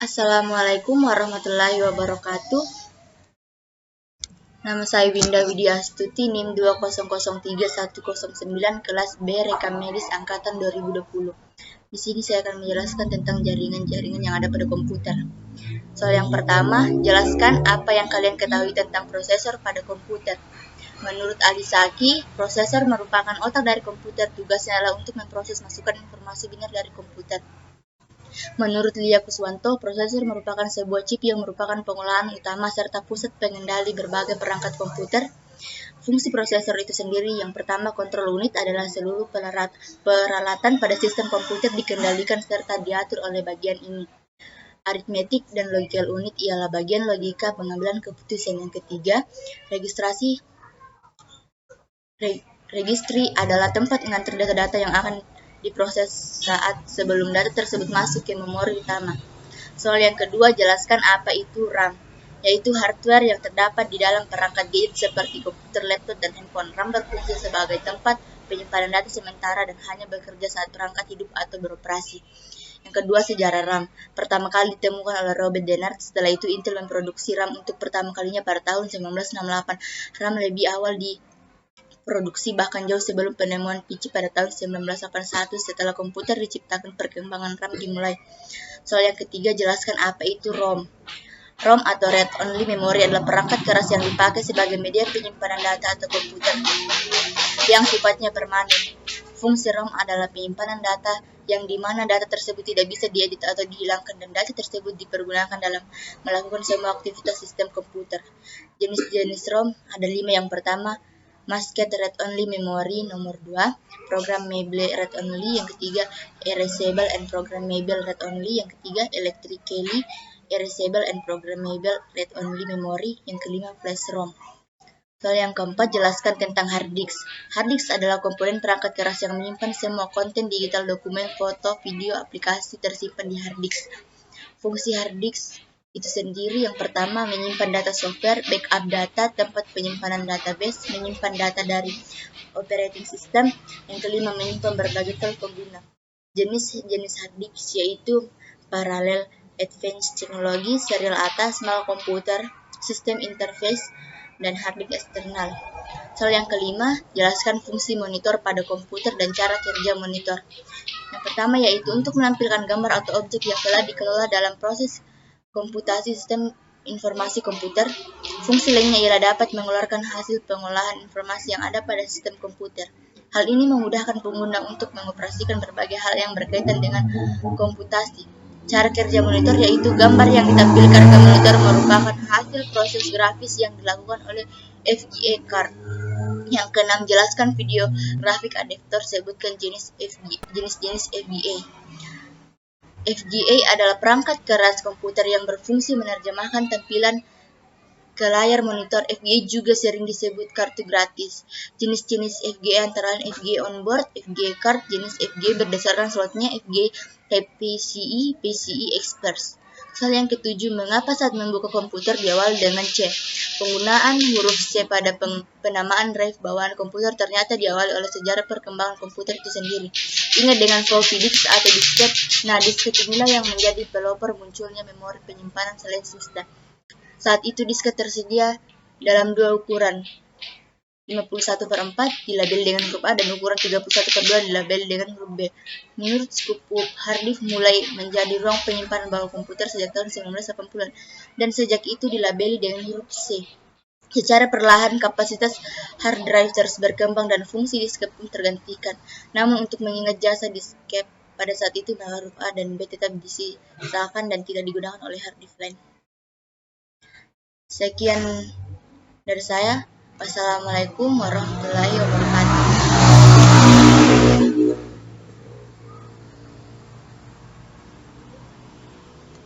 Assalamualaikum warahmatullahi wabarakatuh. Nama saya Winda Widiastuti, NIM 2003109, kelas B, Rekam Medis Angkatan 2020. Di sini saya akan menjelaskan tentang jaringan-jaringan yang ada pada komputer. Soal yang pertama, jelaskan apa yang kalian ketahui tentang prosesor pada komputer. Menurut Ali Saki, prosesor merupakan otak dari komputer. Tugasnya adalah untuk memproses masukan informasi binar dari komputer. Menurut Lia Kuswanto, prosesor merupakan sebuah chip yang merupakan pengolahan utama serta pusat pengendali berbagai perangkat komputer. Fungsi prosesor itu sendiri, yang pertama, kontrol unit adalah seluruh peralatan pada sistem komputer dikendalikan serta diatur oleh bagian ini. Aritmetik dan logical unit ialah bagian logika pengambilan keputusan. Yang ketiga, registry adalah tempat mengantar data-data yang akan diproses saat sebelum data tersebut masuk ke memori utama. Soal yang kedua, jelaskan apa itu RAM, yaitu hardware yang terdapat di dalam perangkat gadget seperti komputer, laptop, dan handphone. RAM berfungsi sebagai tempat penyimpanan data sementara dan hanya bekerja saat perangkat hidup atau beroperasi. Yang kedua, sejarah RAM. Pertama kali ditemukan oleh Robert Dennard. Setelah itu Intel memproduksi RAM untuk pertama kalinya pada tahun 1968. RAM lebih awal diproduksi bahkan jauh sebelum penemuan PC pada tahun 1981. Setelah komputer diciptakan, perkembangan RAM dimulai. Soal yang ketiga, jelaskan apa itu ROM. ROM atau Read Only Memory adalah perangkat keras yang dipakai sebagai media penyimpanan data atau komputer yang sifatnya permanen. Fungsi ROM adalah penyimpanan data yang dimana data tersebut tidak bisa diedit atau dihilangkan dan data tersebut dipergunakan dalam melakukan semua aktivitas sistem komputer. Jenis-jenis ROM ada 5. Yang pertama, Masked Read Only Memory. Nomor 2, Programmable Read Only. Yang ketiga, Erasable and Programmable Read Only. Yang ketiga, Electrically Erasable and Programmable Read Only Memory. Yang kelima, Flash ROM. Soal yang keempat, jelaskan tentang hard disk. Hard disk adalah komponen perangkat keras yang menyimpan semua konten digital, dokumen, foto, video, aplikasi tersimpan di hard disk. Fungsi hard disk itu sendiri, yang pertama, menyimpan data software, backup data, tempat penyimpanan database, menyimpan data dari operating system. Yang kelima, menyimpan berbagai file pengguna. Jenis hard disk yaitu parallel, advanced technology, serial atas, small computer, system interface, dan hard disk eksternal. Soal yang kelima, jelaskan fungsi monitor pada komputer dan cara kerja monitor. Yang pertama yaitu untuk menampilkan gambar atau objek yang telah dikelola dalam proses komputasi sistem informasi komputer. Fungsi lainnya ialah dapat mengeluarkan hasil pengolahan informasi yang ada pada sistem komputer. Hal ini memudahkan pengguna untuk mengoperasikan berbagai hal yang berkaitan dengan komputasi. Cara kerja monitor yaitu gambar yang ditampilkan ke monitor merupakan hasil proses grafis yang dilakukan oleh FGA card. Yang keenam, jelaskan video grafik adaptor. Sebutkan jenis-jenis FGA. FGA adalah perangkat keras komputer yang berfungsi menerjemahkan tampilan ke layar monitor. FGA juga sering disebut kartu gratis. Jenis-jenis FGA antara lain FGA onboard, FGA card. Jenis FGA berdasarkan slotnya, FGA Type PCI, PCI Express. Soal yang ketujuh, mengapa saat membuka komputer diawali dengan C? Penggunaan huruf C pada penamaan drive bawaan komputer ternyata diawali oleh sejarah perkembangan komputer itu sendiri. Ingat dengan floppy disk atau disket. Nah, disket inilah yang menjadi pelopor munculnya memori penyimpanan selain SSD. Saat itu disket tersedia dalam 2 ukuran, 51/4 dilabel dengan huruf A dan ukuran 31/2 dilabel dengan huruf B. Menurut Scoop, hard disk mulai menjadi ruang penyimpanan bawah komputer sejak tahun 1980-an dan sejak itu dilabeli dengan huruf C. Secara perlahan kapasitas hard drive terus berkembang dan fungsi disket pun tergantikan. Namun untuk mengingat jasa disket pada saat itu, maka huruf A dan B tetap disisakan dan tidak digunakan oleh hard disk lain. Sekian dari saya. Wassalamualaikum warahmatullahi wabarakatuh.